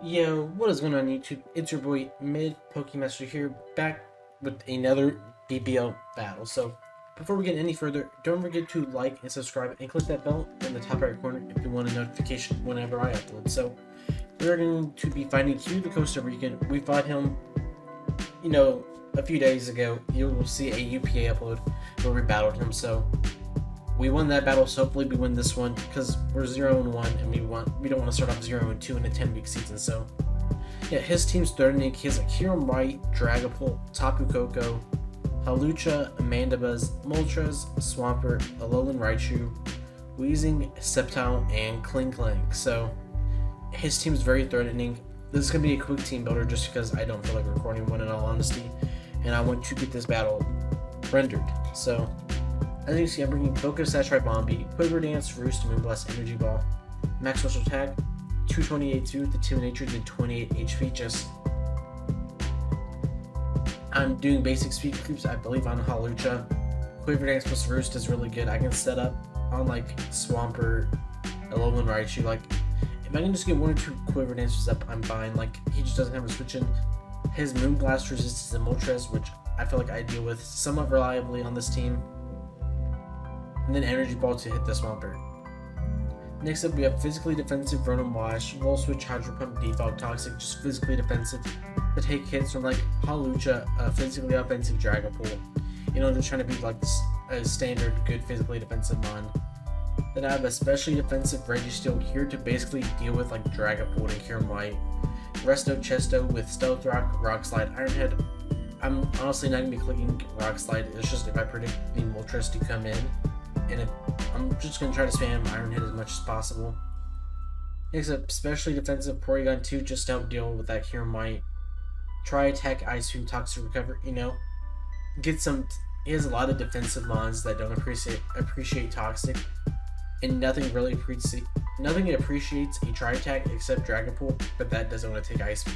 Yo, what is going on YouTube? It's your boy MidPokeMaster here, back with another BBL battle. So, before we get any further, don't forget to like and subscribe and click that bell in the top right corner if you want a notification whenever I upload. So, we're going to be fighting Q the Costa Rican. We fought him, a few days ago. You will see a UPA upload where we battled him. So, we won that battle, so hopefully we win this one because we're 0-1 and we don't want to start off 0-2 in a 10-week season. So yeah, his team's threatening. He has a Kieran White, Dragapult, Tapu Koko, Halucha, Amandabuzz, Moltres, Swampert, Alolan Raichu, Weezing, Sceptile, and Kling Kling. So his team's very threatening. This is gonna be a quick team builder just because I don't feel like recording one in all honesty, and I want to get this battle rendered. So as you can see, I'm bringing Focus, Saturate Bombi, Quiver Dance, Roost, Moonblast, Energy Ball, Max Special Attack, 228 with the 2 Nature, did 28 HP. I'm doing basic speed creeps, I believe, on Halucha. Quiver Dance plus Roost is really good. I can set up on like Swampert, Alolan Raichu. Like, if I can just get 1 or 2 Quiver Dances up, I'm fine. Like, he just doesn't have a switch in. His Moonblast resists the Moltres, which I feel like I deal with somewhat reliably on this team. And then Energy Ball to hit the Swampert. Next up, we have Physically Defensive Rotom Wash, Volt Switch, Hydro Pump, Default Toxic, just physically defensive to take hits from like Halucha, physically offensive Dragapult. Just trying to be like a standard good physically defensive mon. Then I have Especially Defensive Registeel here to basically deal with like Dragapult and Kieran White. Resto Chesto with Stealth Rock, Rock Slide, Iron Head. I'm honestly not going to be clicking Rock Slide, it's just if I predict the Moltres to come in. And I'm just going to try to spam Iron Head as much as possible. Next up, Especially Defensive Porygon 2 just to help deal with that Kieran White. Try Attack, Ice Beam, Toxic Recover, get some. He has a lot of defensive mons that don't appreciate Toxic. And nothing appreciates a Tri Attack except Dragapult, but that doesn't want to take Ice Beam.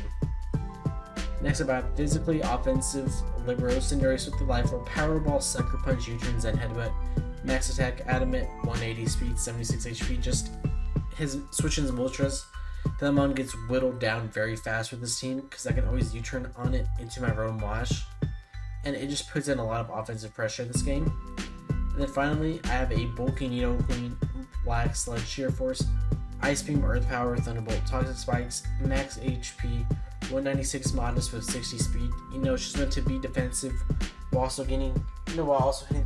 Next up, I have Physically Offensive Libero, Cinderace with the Life Orb, Powerball, Sucker Punch, U-Turn, Zen Headbutt. Max Attack, Adamant, 180 speed, 76 HP. Just his switch-ins Moltres. Thelmon gets whittled down very fast with this team because I can always U-turn on it into my Rotom Wash. And it just puts in a lot of offensive pressure in this game. And then finally, I have a bulky NIDOQUEEN, Black Sludge, Sheer Force, Ice Beam, Earth Power, Thunderbolt, Toxic Spikes, Max HP, 196 Modest with 60 speed. It's just meant to be defensive while also hitting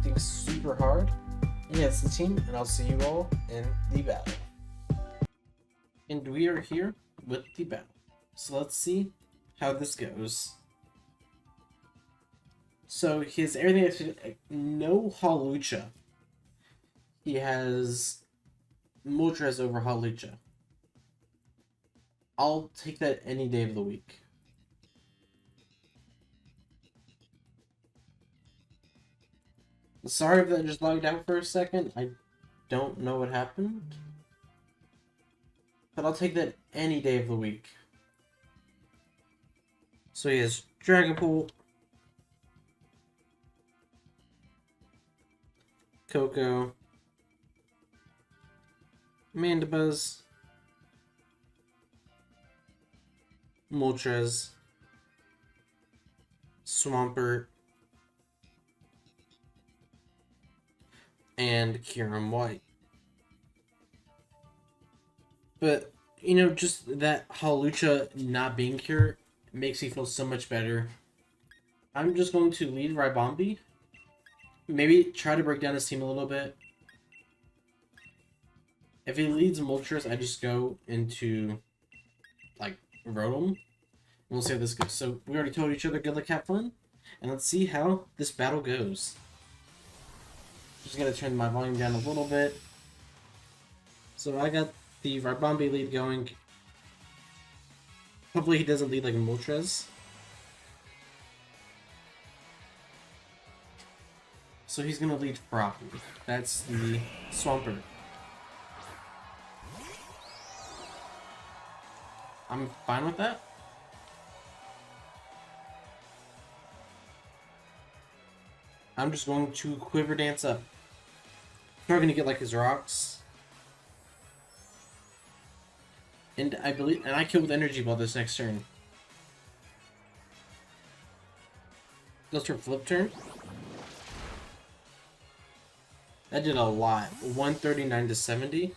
things super hard. And yeah, it's the team, and I'll see you all in the battle. And we are here with the battle. So let's see how this goes. So he has everything, no Halucha. He has Moltres over Halucha. I'll take that any day of the week. Sorry if that just logged out for a second. I don't know what happened. But I'll take that any day of the week. So he has Dragapult, Koko, Mandibuzz, Moltres, Swampert, and Kieran White. But, just that Halucha not being here makes me feel so much better. I'm just going to lead Raibombi. Maybe try to break down his team a little bit. If he leads Moltres, I just go into, like, Rotom. We'll see how this goes. So, we already told each other good luck, have fun. And let's see how this battle goes. Just gonna turn my volume down a little bit. So I got the Raibombi lead going. Hopefully he doesn't lead like Moltres. So he's gonna lead Froppy. That's the Swampert. I'm fine with that. I'm just going to Quiver Dance up. Probably gonna get like his rocks. And I kill with Energy Ball this next turn. Goes for flip turn. That did a lot. 139 to 70.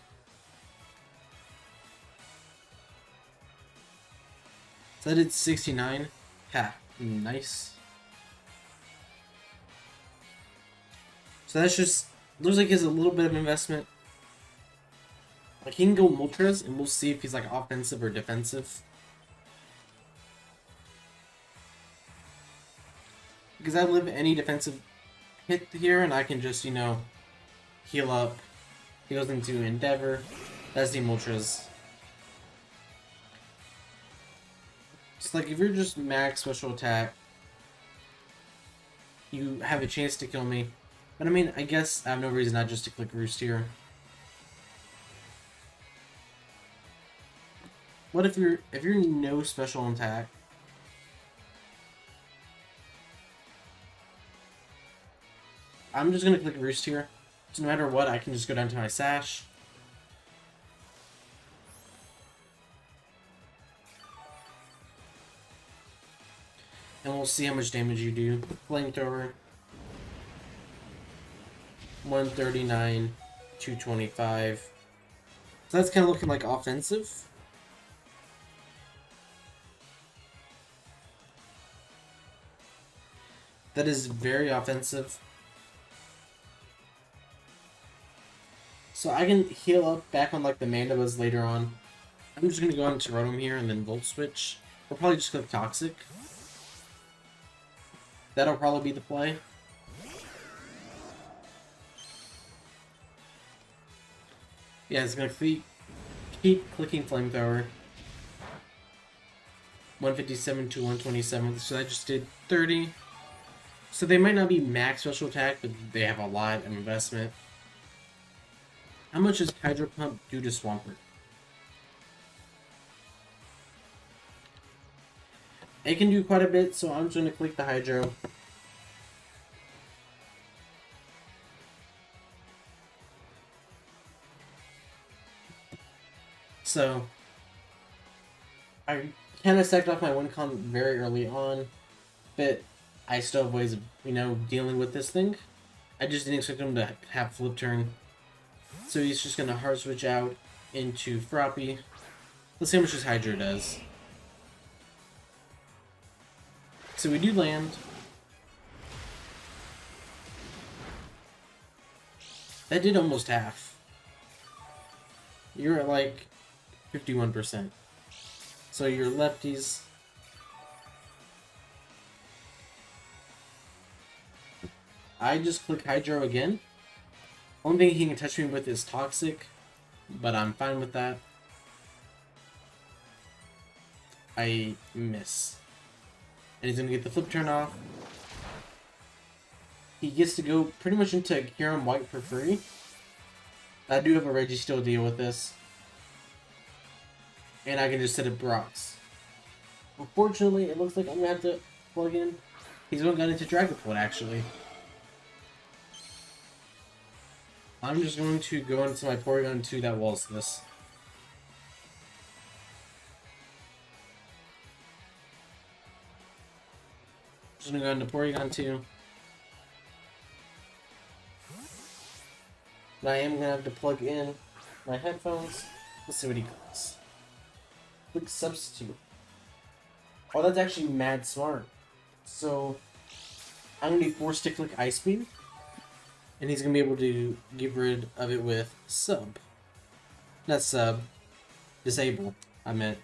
So that did 69. Ha, nice. So that's just, looks like he has a little bit of investment. Like, he can go Moltres, and we'll see if he's like offensive or defensive. Because I live any defensive hit here, and I can just, you know, heal up. He goes into Endeavor. That's the Moltres. It's like if you're just max special attack, you have a chance to kill me. But I mean, I guess I have no reason not just to click Roost here. What if you're no special attack? I'm just gonna click Roost here. So no matter what, I can just go down to my Sash. And we'll see how much damage you do. Flamethrower. 139, 225. So that's kind of looking like offensive. That is very offensive. So I can heal up back on like the Mandibas later on. I'm just gonna go on to Rotom here and then Volt Switch. Or probably just click Toxic. That'll probably be the play. Yeah, it's gonna keep clicking Flamethrower. 157 to 127, so that just did 30. So they might not be max special attack, but they have a lot of investment. How much does Hydro Pump do to Swampert? It can do quite a bit, so I'm just gonna click the Hydro. So, I kind of stacked off my win con very early on, but I still have ways of, you know, dealing with this thing. I just didn't expect him to have flip turn. So he's just going to hard switch out into Froppy. Let's see how much his Hydro does. So we do land. That did almost half. You're at like 51%. So your lefties. I just click Hydro again. Only thing he can touch me with is Toxic, but I'm fine with that. I miss. And he's gonna get the flip turn off. He gets to go pretty much into Kyurem White for free. I do have a Registeel deal with this. And I can just set up Brox. Unfortunately, it looks like I'm gonna have to plug in. He's going to go into Dragapult actually. I'm just going to go into my Porygon 2 that walls this. Just gonna go into Porygon 2. And I am gonna have to plug in my headphones. Let's see what he calls. Click substitute. Oh, that's actually mad smart. So I'm gonna be forced to click Ice Beam. And he's going to be able to get rid of it with Sub. Not Sub. Disable, I meant.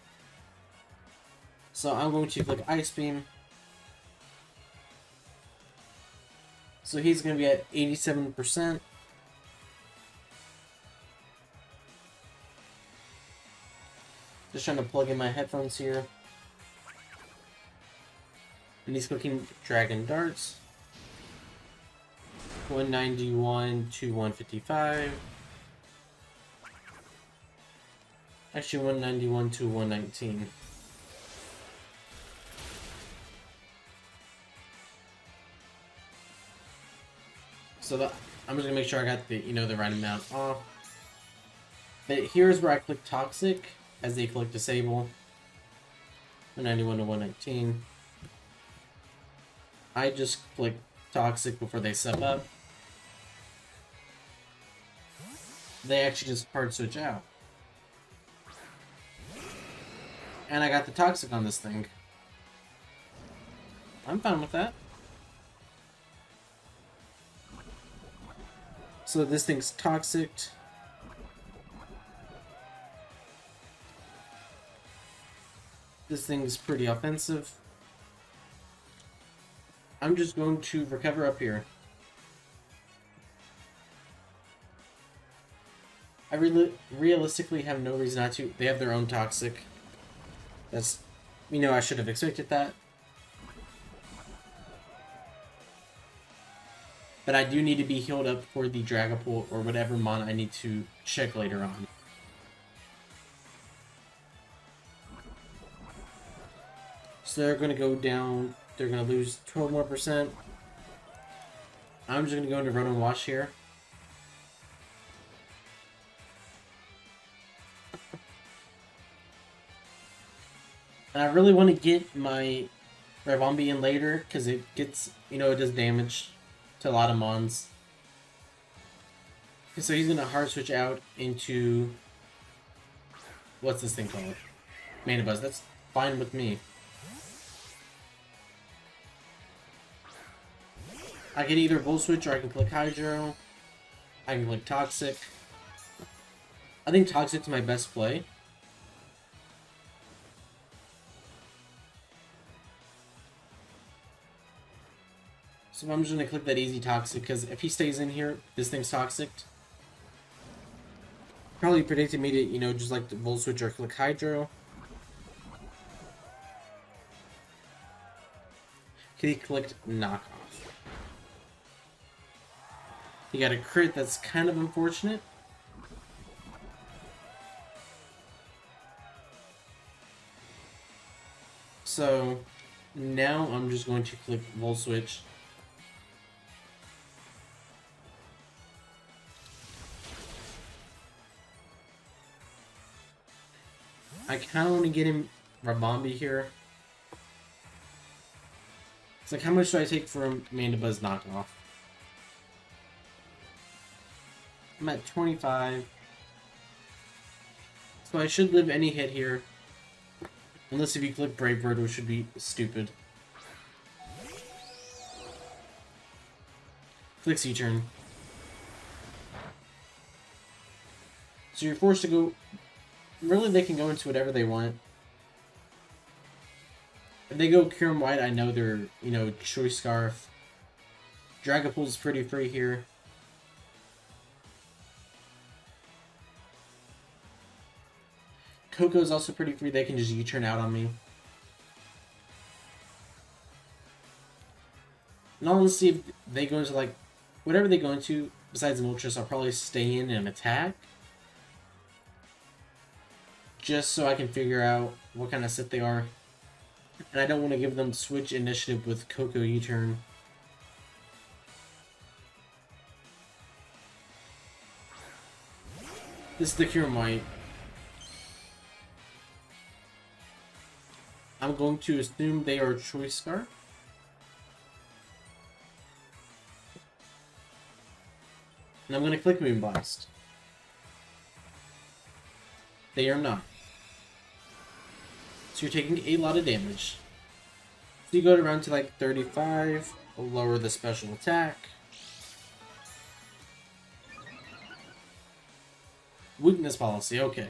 So I'm going to click Ice Beam. So he's going to be at 87%. Just trying to plug in my headphones here. And he's clicking Dragon Darts. 191 to 155. Actually, 191 to 119. So that, I'm just gonna make sure I got the, you know, the right amount off. But here's where I click Toxic, as they click disable. 191 to 119. I just click toxic before they sub up. They actually just hard switch out. And I got the toxic on this thing. I'm fine with that. So this thing's toxic. This thing's pretty offensive. I'm just going to recover up here. I realistically have no reason not to. They have their own toxic. That's, you know, I should have expected that. But I do need to be healed up for the Dragapult or whatever mon I need to check later on. So they're going to go down. They're going to lose 12 more %. I'm just going to go into Run and Wash here. And I really want to get my Ribombi in later because it gets, you know, it does damage to a lot of mons. Okay, so he's going to hard switch out into, what's this thing called? Mandibuzz. That's fine with me. I can either Volt Switch or I can click Hydro. I can click Toxic. I think Toxic's my best play. So I'm just going to click that easy Toxic, because if he stays in here, this thing's Toxic. Probably predicted me to, you know, just like the Volt Switch or click Hydro. He clicked Knockoff. He got a crit, that's kind of unfortunate. So now I'm just going to click Volt Switch. I kind of want to get him Ribombi here. It's like, how much do I take from Mandibuzz knockoff? I'm at 25. So I should live any hit here. Unless if you click Brave Bird, which should be stupid. Click C-turn. So you're forced to go... Really, they can go into whatever they want. If they go Kyurem White, I know they're, you know, Choice Scarf. Dragapult is pretty free here. Coco is also pretty free. They can just U-turn out on me. And honestly, if they go into, like, whatever they go into, besides Moltres, I'll probably stay in and attack. Just so I can figure out what kind of set they are. And I don't want to give them switch initiative with Coco U-turn. This is the Kyurem White. I'm going to assume they are Choice Scarf. And I'm going to click Moonblast. They are not. So you're taking a lot of damage. So you go around to like 35, lower the special attack. Weakness policy, okay.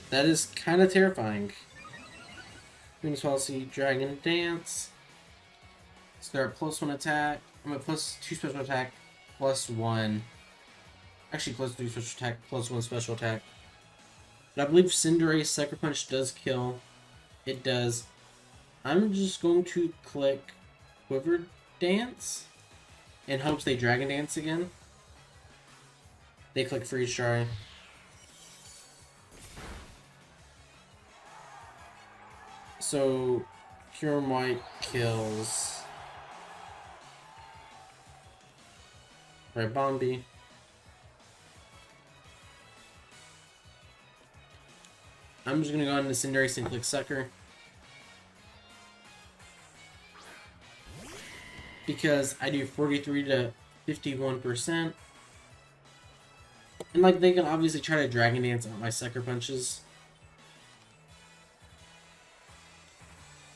That is kind of terrifying. Weakness policy, Dragon Dance. So they're at +1 attack. I'm at +2 special attack, +1. Actually, +3 special attack, +1 special attack. But I believe Cinderace Sucker Punch does kill. It does. I'm just going to click Quiver Dance in hopes they Dragon Dance again. They click Freeze Dry. So, Kyurem White kills Ribombi. I'm just gonna go on to Cinderace and click Sucker. Because I do 43 to 51%. And like they can obviously try to Dragon Dance out my Sucker Punches.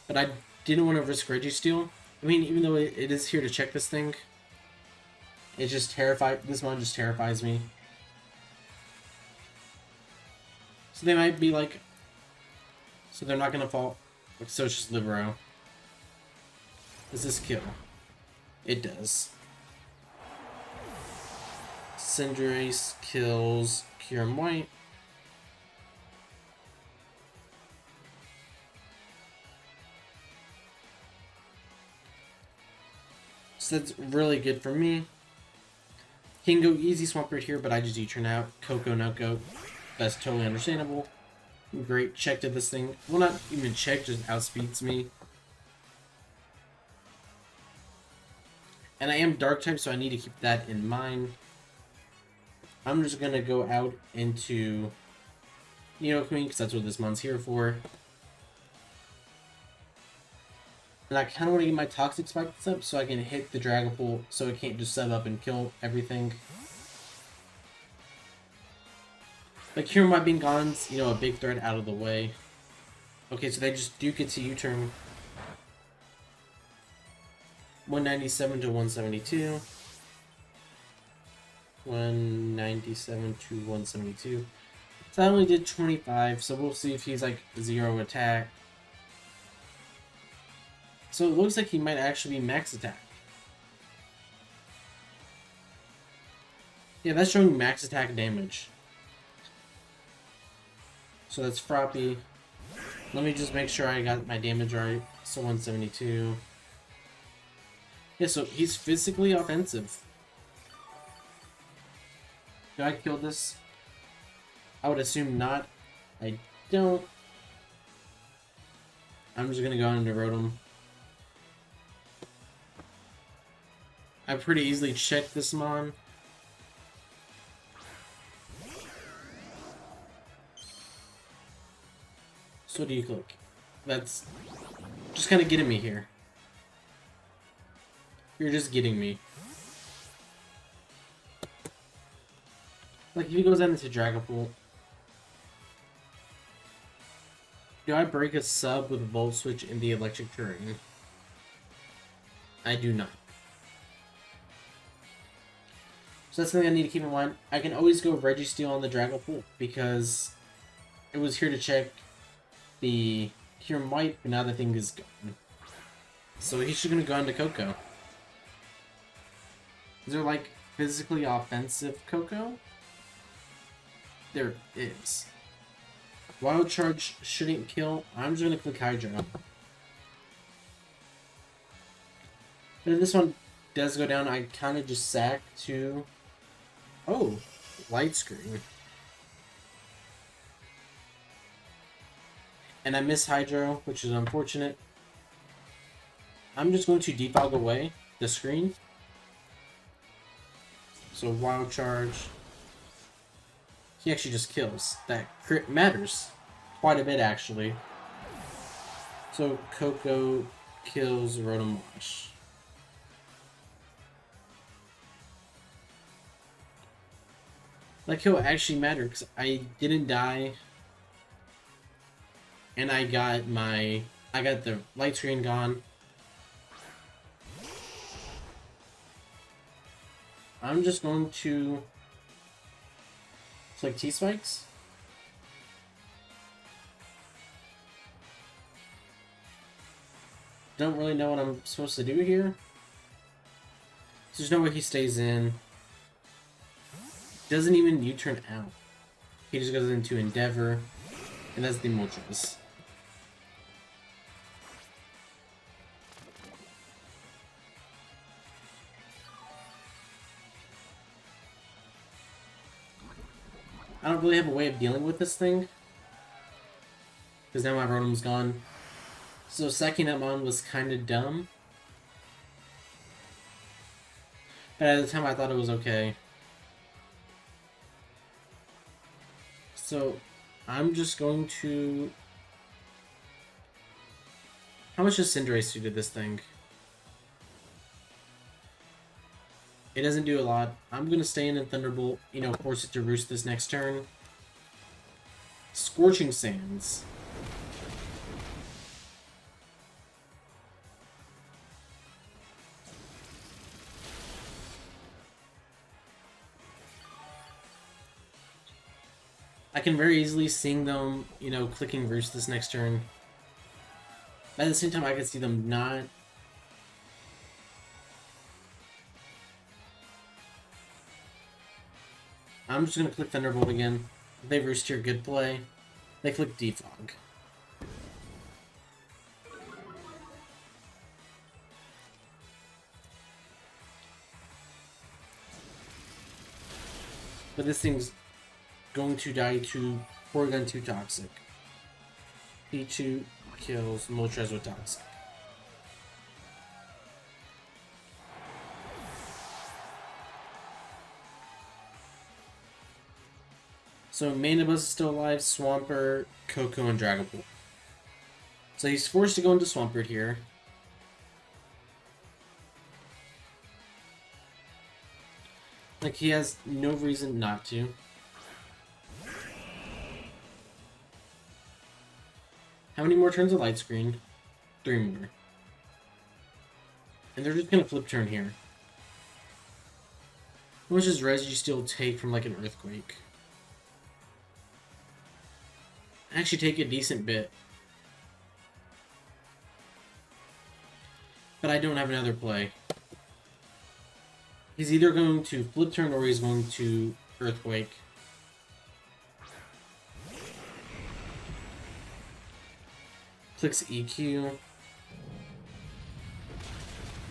But I didn't want to risk Registeel. I mean, even though it is here to check this thing, it just this one just terrifies me. So they might be like, so they're not gonna fall. So it's just Libero. Does this kill? It does. Cinderace kills Kyurem White. So that's really good for me. He can go easy Swampert here, but I just U-turn out. Coco, no go. That's totally understandable. Great check to this thing. Well, not even check, just outspeeds me. And I am Dark type, so I need to keep that in mind. I'm just going to go out into NIDOQUEEN, because that's what this mon's here for. And I kind of want to get my Toxic Spikes up so I can hit the Dragapult so it can't just set up and kill everything. But Kyurem White being gone's, a big threat out of the way. Okay, so they just do get to U-turn. 197 to 172. 197 to 172. So I only did 25, so we'll see if he's like 0 attack. So it looks like he might actually be max attack. Yeah, that's showing max attack damage. So that's Froppy. Let me just make sure I got my damage right. So 172. Yeah, so he's physically offensive. Do I kill this? I would assume not. I don't. I'm just gonna go into Rotom. I pretty easily checked this Mon. So what do you click? That's just kind of getting me here. You're just getting me. Like, if he goes out into Dragapult, do I break a sub with Volt Switch in the electric terrain? I do not. So that's something I need to keep in mind. I can always go Registeel on the Dragapult because it was here to check the Kyurem White, but now the thing is gone. So he's just gonna go into Coco. Is there like physically offensive Coco? There is. Wild Charge shouldn't kill. I'm just gonna click Hydro. But if this one does go down, I kind of just sack to... Oh, Light Screen. And I miss Hydro, which is unfortunate. I'm just going to defog away the screen. So Wild Charge. He actually just kills. That crit matters quite a bit, actually. So Coco kills Rotom Wash. Like, he'll actually matter because I didn't die. And I got the light screen gone. I'm just going to click T-Spikes. Don't really know what I'm supposed to do here. There's no way he stays in. Doesn't even U-turn out. He just goes into Endeavor. And that's the Moltres. I don't really have a way of dealing with this thing. Because now my Rotom's gone. So sacking that Mon was kind of dumb. But at the time I thought it was okay. So I'm just going to... How much does Cinderace do to this thing? It doesn't do a lot. I'm going to stay in Thunderbolt, you know, force it to roost this next turn. Scorching Sands. I can very easily see them, you know, clicking roost this next turn. But at the same time, I can see them not. I'm just going to click Thunderbolt again. If they roost here, good play. They click Defog. But this thing's going to die to Porygon 2 Toxic. P2 kills Moltres with Toxic. So Mandibuzz is still alive, Swampert, Koko, and Dragapult. So he's forced to go into Swampert here. Like, he has no reason not to. How many more turns of Light Screen? 3 more. And they're just gonna flip turn here. How much does Registeel take from, like, an Earthquake? Actually take a decent bit. But I don't have another play. He's either going to flip turn or he's going to Earthquake. Clicks EQ.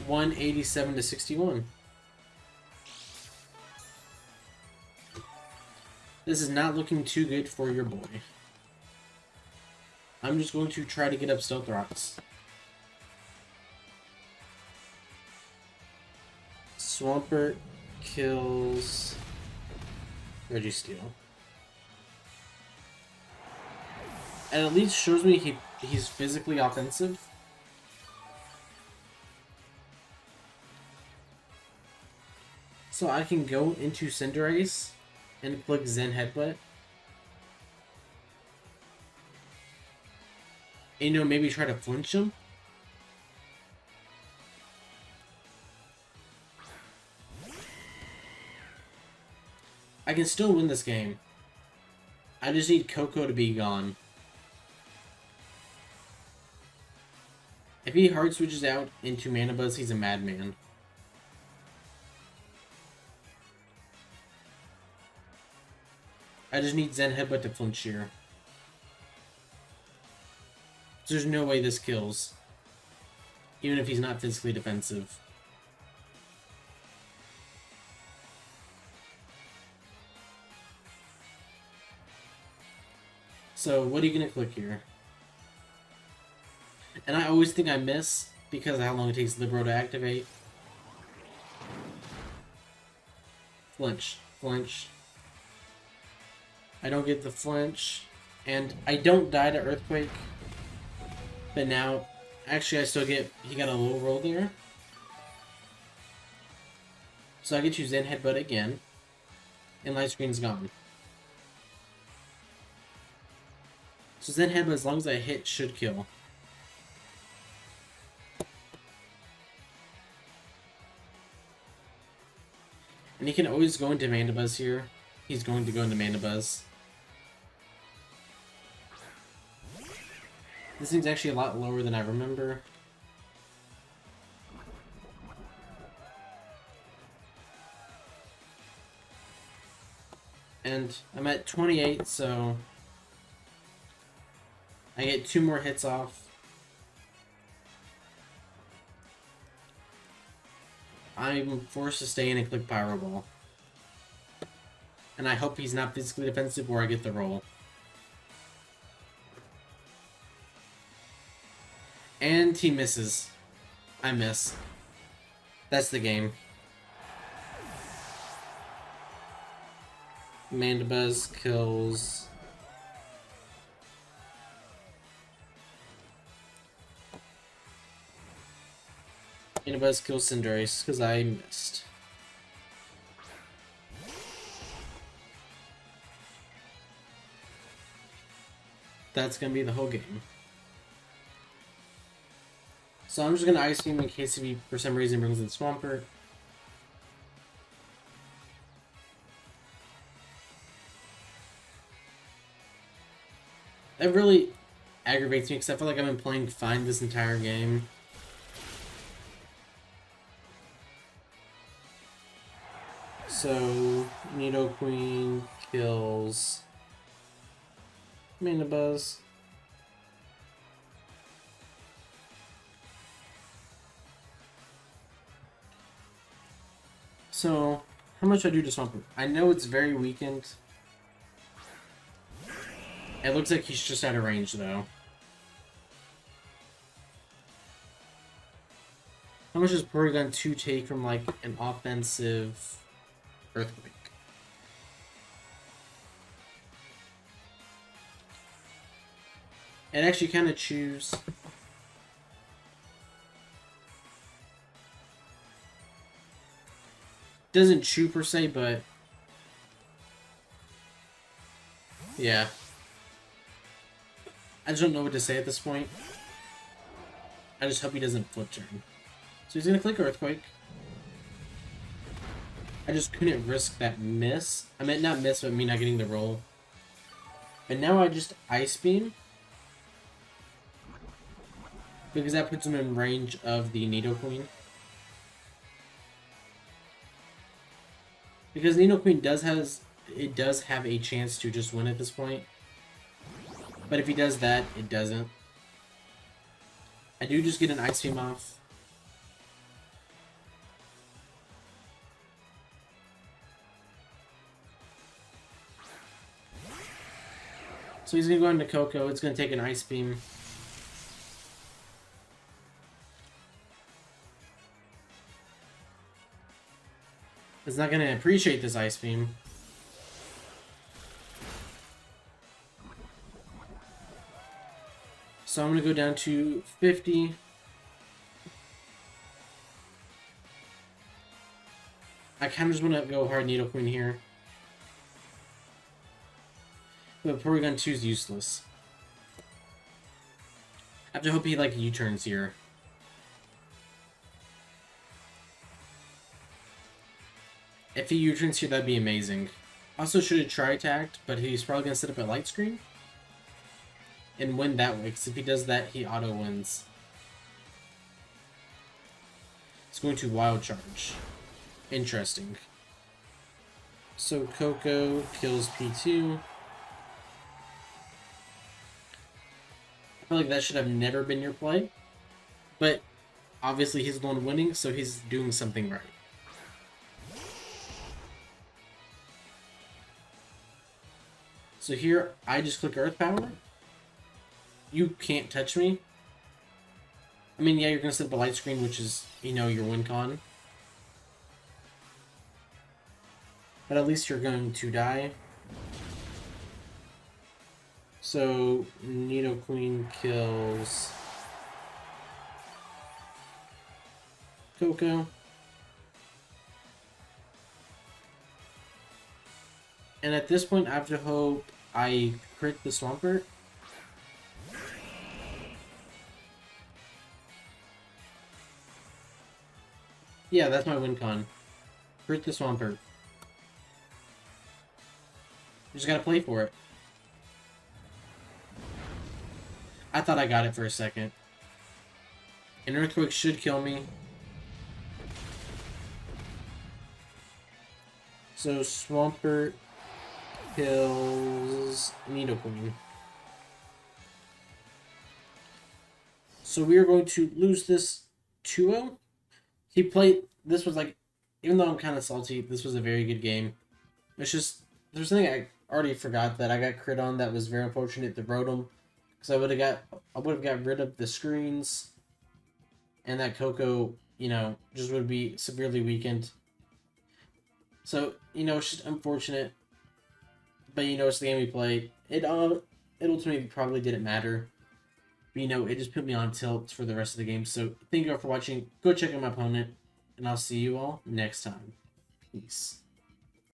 187 to 61. This is not looking too good for your boy. I'm just going to try to get up Stealth Rocks. Swampert kills Registeel. And at least shows me he's physically offensive. So I can go into Cinderace and click Zen Headbutt. And, you know, maybe try to flinch him. I can still win this game. I just need Koko to be gone. If he hard switches out into Mandibuzz, he's a madman. I just need Zen Headbutt to flinch here. There's no way this kills. Even if he's not physically defensive. So, what are you gonna click here? And I always think I miss because of how long it takes Libero to activate. Flinch. Flinch. I don't get the flinch. And I don't die to Earthquake. But now, actually I still get, he got a low roll there. So I get to Zen Headbutt again. And Light Screen's gone. So Zen Headbutt, as long as I hit, should kill. And he can always go into Mandibuzz here. He's going to go into Mandibuzz. This thing's actually a lot lower than I remember. And I'm at 28, so I get 2 more hits off. I'm forced to stay in and click Pyro Ball. And I hope he's not physically defensive or I get the roll. And he misses. I miss. That's the game. Mandibuzz kills Anybody's kill Cinderace because I missed. That's gonna be the whole game. So I'm just gonna Ice Beam in case if he for some reason brings in Swampert. That really aggravates me because I feel like I've been playing fine this entire game. So, NIDOQUEEN kills Manabuzz. So, how much do I do to Swampert? I know it's very weakened. It looks like he's just out of range, though. How much does Porygon 2 take from, like, an offensive Earthquake? It actually kind of chews. Doesn't chew per se, but yeah. I just don't know what to say at this point. I just hope he doesn't flip turn. So he's gonna click Earthquake. I just couldn't risk that miss. I meant not miss, but me not getting the roll. And now I just Ice Beam. Because that puts him in range of the NIDOQUEEN. Because NIDOQUEEN does have a chance to just win at this point. But if he does that, it doesn't. I do just get an Ice Beam off. So he's going to go into Coco. It's going to take an Ice Beam. It's not going to appreciate this Ice Beam. So I'm going to go down to 50. I kind of just want to go hard NIDOQUEEN here. But Porygon 2 is useless. I have to hope he, like, U-turns here. If he U-turns here, that'd be amazing. Also should have tri-attacked, but he's probably going to set up a Light Screen. And win that way, because if he does that, he auto-wins. It's going to Wild Charge. Interesting. So Coco kills P2. I feel like that should have never been your play. But obviously he's the one winning, so he's doing something right. So here, I just click Earth Power. You can't touch me. I mean, yeah, you're going to set up a Light Screen, which is, you know, your win con. But at least you're going to die. So, NIDOQUEEN kills Coco. And at this point, I have to hope I crit the Swampert. Yeah, that's my win con. Crit the Swampert. You just gotta play for it. I thought I got it for a second. An Earthquake should kill me. So Swampert kills NIDOQUEEN. So we are going to lose this 2-0. He played, this was like, even though I'm kind of salty, this was a very good game. It's just, there's something I already forgot that I got crit on that was very unfortunate to Rotom. Because I would have got rid of the screens. And that Coco, you know, just would be severely weakened. So, you know, it's just unfortunate. But, you know, it's the game we played. It ultimately probably didn't matter. But, you know, it just put me on tilt for the rest of the game. So thank you all for watching. Go check out my opponent, and I'll see you all next time. Peace.